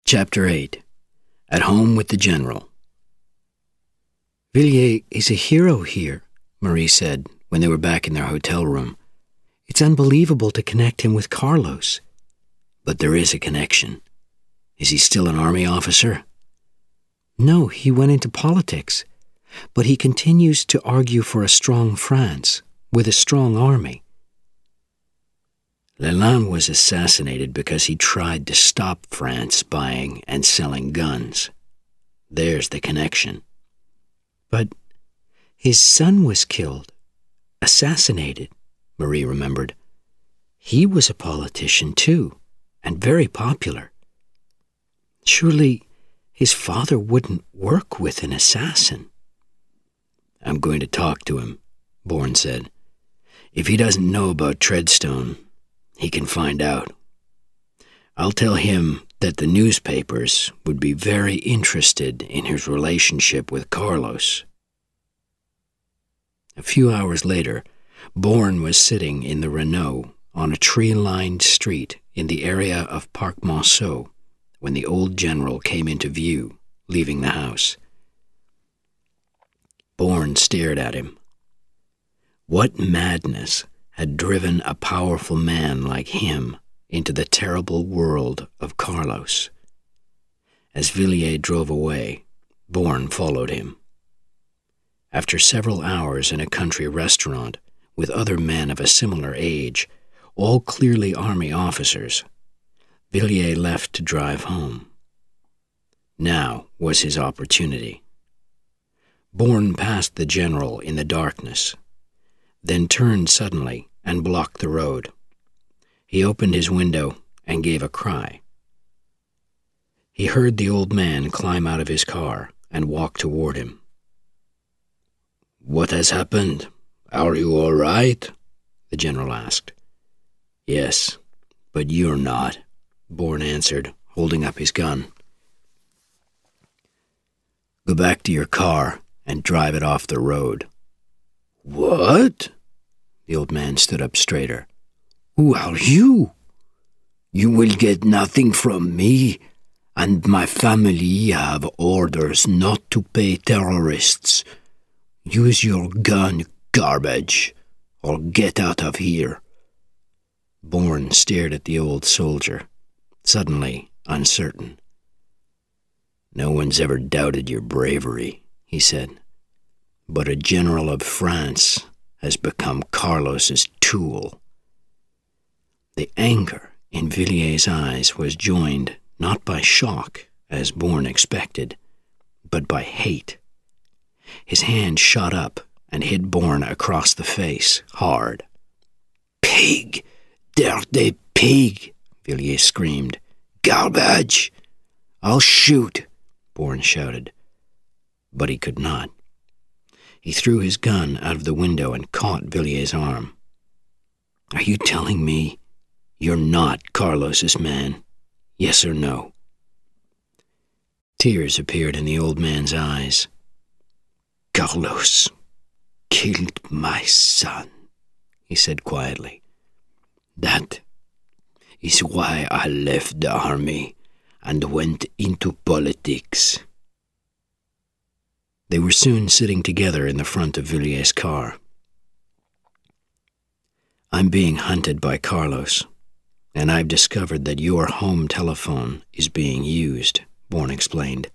Chapter 8. At Home with the General. "Villiers is a hero here," Marie said when they were back in their hotel room. "It's unbelievable to connect him with Carlos." "But there is a connection. Is he still an army officer?" "No, he went into politics. But he continues to argue for a strong France, with a strong army." Lalande was assassinated because he tried to stop France buying and selling guns. There's the connection. "But his son was killed, assassinated," Marie remembered. "He was a politician too, and very popular. Surely his father wouldn't work with an assassin." "I'm going to talk to him," Bourne said. "If he doesn't know about Treadstone, he can find out. I'll tell him that the newspapers would be very interested in his relationship with Carlos." A few hours later, Bourne was sitting in the Renault on a tree-lined street in the area of Parc Monceau when the old general came into view, leaving the house. Bourne stared at him. What madness had driven a powerful man like him into the terrible world of Carlos? As Villiers drove away, Bourne followed him. After several hours in a country restaurant with other men of a similar age, all clearly army officers, Villiers left to drive home. Now was his opportunity. Bourne passed the general in the darkness, then turned suddenly and blocked the road. He opened his window and gave a cry. He heard the old man climb out of his car and walk toward him. "What has happened? Are you all right?" the general asked. "Yes, but you're not," Bourne answered, holding up his gun. "Go back to your car and drive it off the road." "What?" The old man stood up straighter. "Who are you? You will get nothing from me, and my family have orders not to pay terrorists. Use your gun, garbage, or get out of here." Bourne stared at the old soldier, suddenly uncertain. "No one's ever doubted your bravery," he said. "But a general of France has become Carlos's tool." The anger in Villiers' eyes was joined not by shock, as Bourne expected, but by hate. His hand shot up and hit Bourne across the face, hard. "Pig! Dirty pig!" Villiers screamed. "Garbage! I'll shoot!" Bourne shouted. But he could not. He threw his gun out of the window and caught Villiers' arm. "Are you telling me you're not Carlos's man? Yes or no?" Tears appeared in the old man's eyes. "Carlos killed my son," he said quietly. "That is why I left the army and went into politics." They were soon sitting together in the front of Villiers' car. "I'm being hunted by Carlos, and I've discovered that your home telephone is being used," Bourne explained.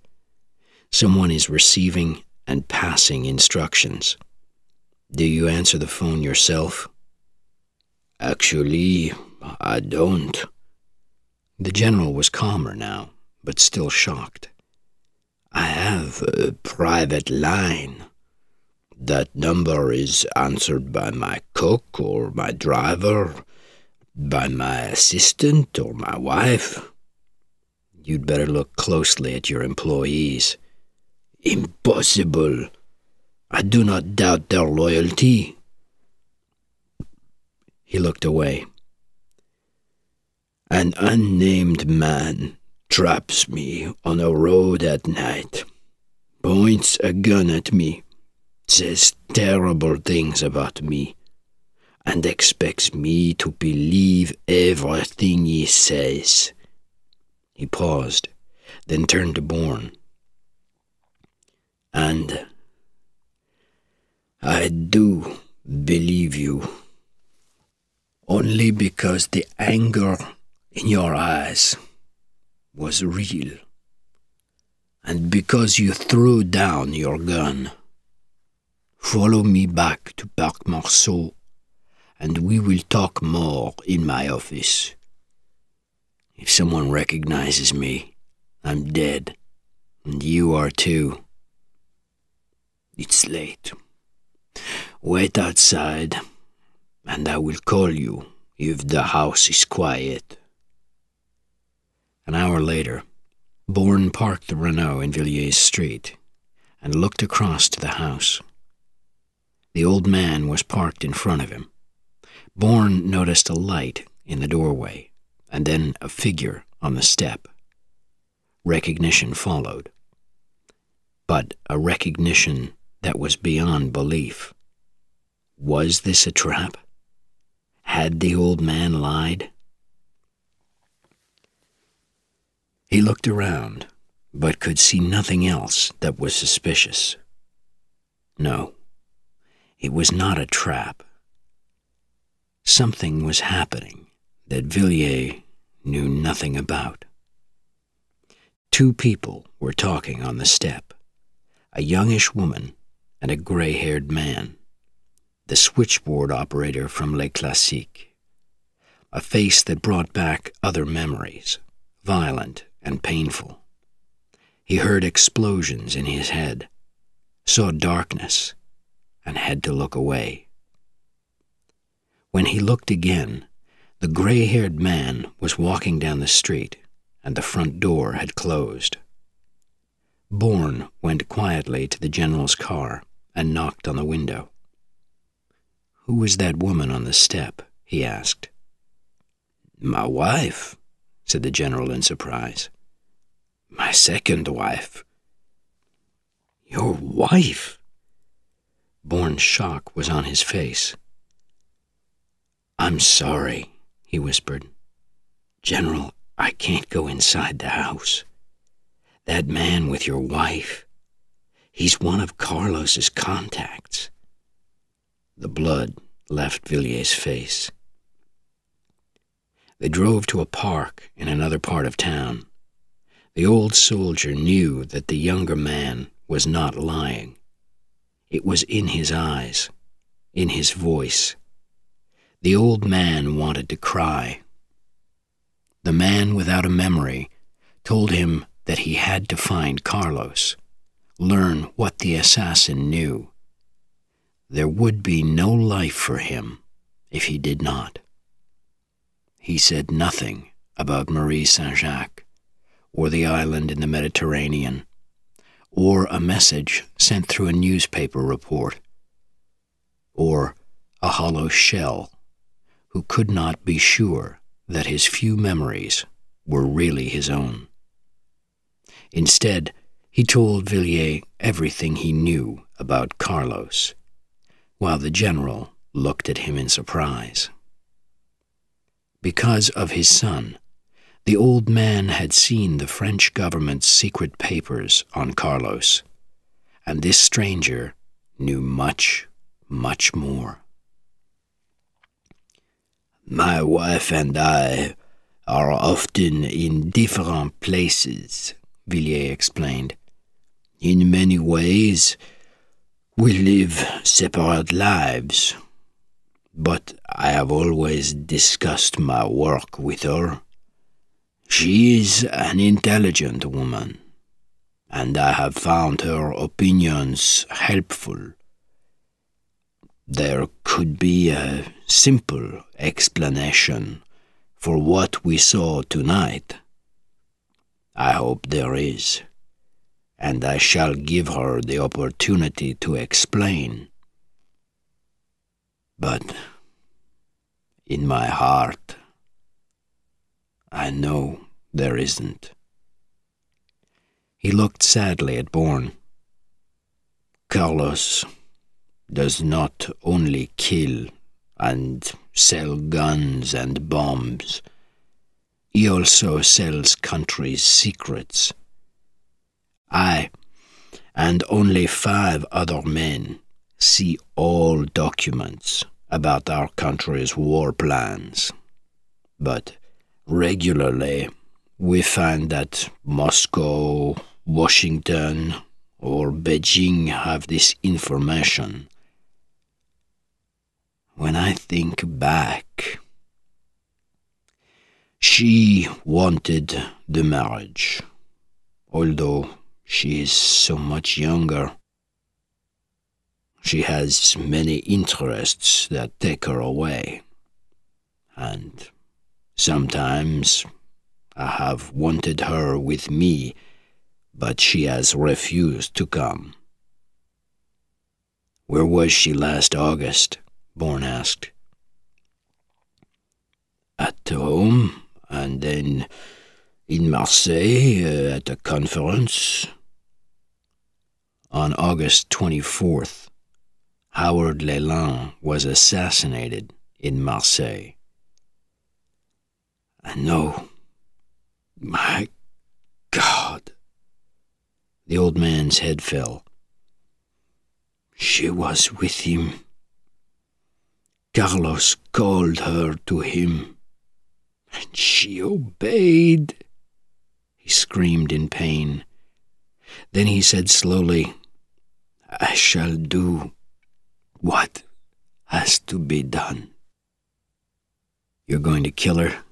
"Someone is receiving and passing instructions. Do you answer the phone yourself?" "Actually, I don't." The general was calmer now, but still shocked. "I have a private line. That number is answered by my cook or my driver, by my assistant or my wife." "You'd better look closely at your employees." "Impossible. I do not doubt their loyalty." He looked away. "An unnamed man traps me on a road at night, points a gun at me, says terrible things about me, and expects me to believe everything he says." He paused, then turned to Bourne. "And I do believe you, only because the anger in your eyes was real, and because you threw down your gun. Follow me back to Parc Marceau, and we will talk more in my office. If someone recognizes me, I'm dead, and you are too. It's late. Wait outside, and I will call you if the house is quiet." An hour later, Bourne parked the Renault in Villiers Street and looked across to the house. The old man was parked in front of him. Bourne noticed a light in the doorway, and then a figure on the step. Recognition followed, but a recognition that was beyond belief. Was this a trap? Had the old man lied? He looked around, but could see nothing else that was suspicious. No, it was not a trap. Something was happening that Villiers knew nothing about. Two people were talking on the step, a youngish woman and a gray-haired man, the switchboard operator from Les Classiques, a face that brought back other memories, violent and painful. He heard explosions in his head, saw darkness, and had to look away. When he looked again, the gray-haired man was walking down the street, and the front door had closed. Bourne went quietly to the general's car and knocked on the window. "Who was that woman on the step?" he asked. "My wife," said the general in surprise. "My second wife." "Your wife?" Bourne's shock was on his face. "I'm sorry," he whispered. "General, I can't go inside the house. That man with your wife, he's one of Carlos's contacts." The blood left Villiers' face. They drove to a park in another part of town. The old soldier knew that the younger man was not lying. It was in his eyes, in his voice. The old man wanted to cry. The man without a memory told him that he had to find Carlos, learn what the assassin knew. There would be no life for him if he did not. He said nothing about Marie Saint-Jacques, or the island in the Mediterranean, or a message sent through a newspaper report, or a hollow shell who could not be sure that his few memories were really his own. Instead, he told Villiers everything he knew about Carlos, while the general looked at him in surprise. Because of his son, the old man had seen the French government's secret papers on Carlos, and this stranger knew much, much more. "My wife and I are often in different places," Villiers explained. "In many ways, we live separate lives, but I have always discussed my work with her. She is an intelligent woman, and I have found her opinions helpful. There could be a simple explanation for what we saw tonight. I hope there is, and I shall give her the opportunity to explain. But in my heart, I know there isn't." He looked sadly at Bourne. "Carlos does not only kill and sell guns and bombs. He also sells countries' secrets I, and only 5 other men, see all documents about our country's war plans. But regularly, we find that Moscow, Washington, or Beijing have this information. When I think back, she wanted the marriage, although she is so much younger. She has many interests that take her away, and sometimes I have wanted her with me, but she has refused to come. "Where was she last August?" Bourne asked. "At home, and then in Marseille at a conference." On August 24th, Howard Leland was assassinated in Marseille. "I know. My God." The old man's head fell. "She was with him. Carlos called her to him, and she obeyed." He screamed in pain. Then he said slowly, "I shall do what has to be done." "You're going to kill her?"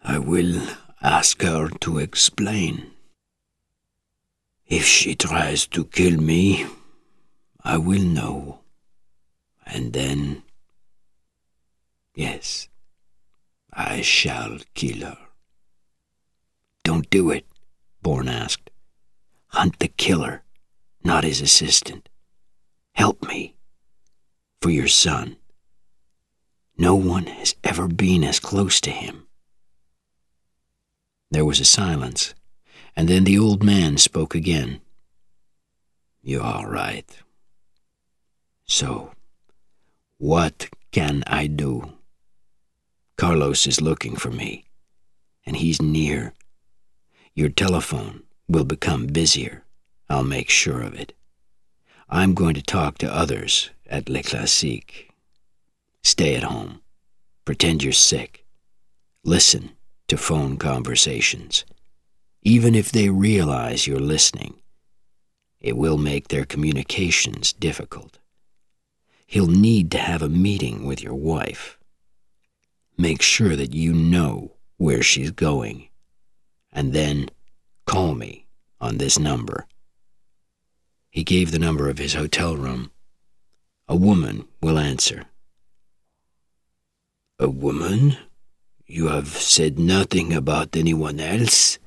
"I will ask her to explain. If she tries to kill me, I will know. And then, yes, I shall kill her." "Don't do it," Bourne asked. "Hunt the killer, not his assistant. Help me. For your son. No one has ever been as close to him." There was a silence, and then the old man spoke again. "You are right. So, what can I do? Carlos is looking for me, and he's near. Your telephone will become busier. I'll make sure of it. I'm going to talk to others at Le Classique. Stay at home. Pretend you're sick. Listen to phone conversations. Even if they realize you're listening, it will make their communications difficult. He'll need to have a meeting with your wife. Make sure that you know where she's going, and then call me on this number." He gave the number of his hotel room. "A woman will answer." "A woman? You have said nothing about anyone else?"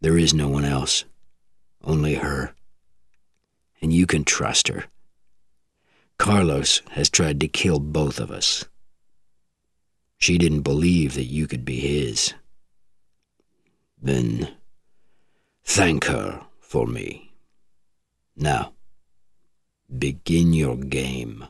"There is no one else. Only her. And you can trust her. Carlos has tried to kill both of us. She didn't believe that you could be his. Then thank her for me. Now, begin your game."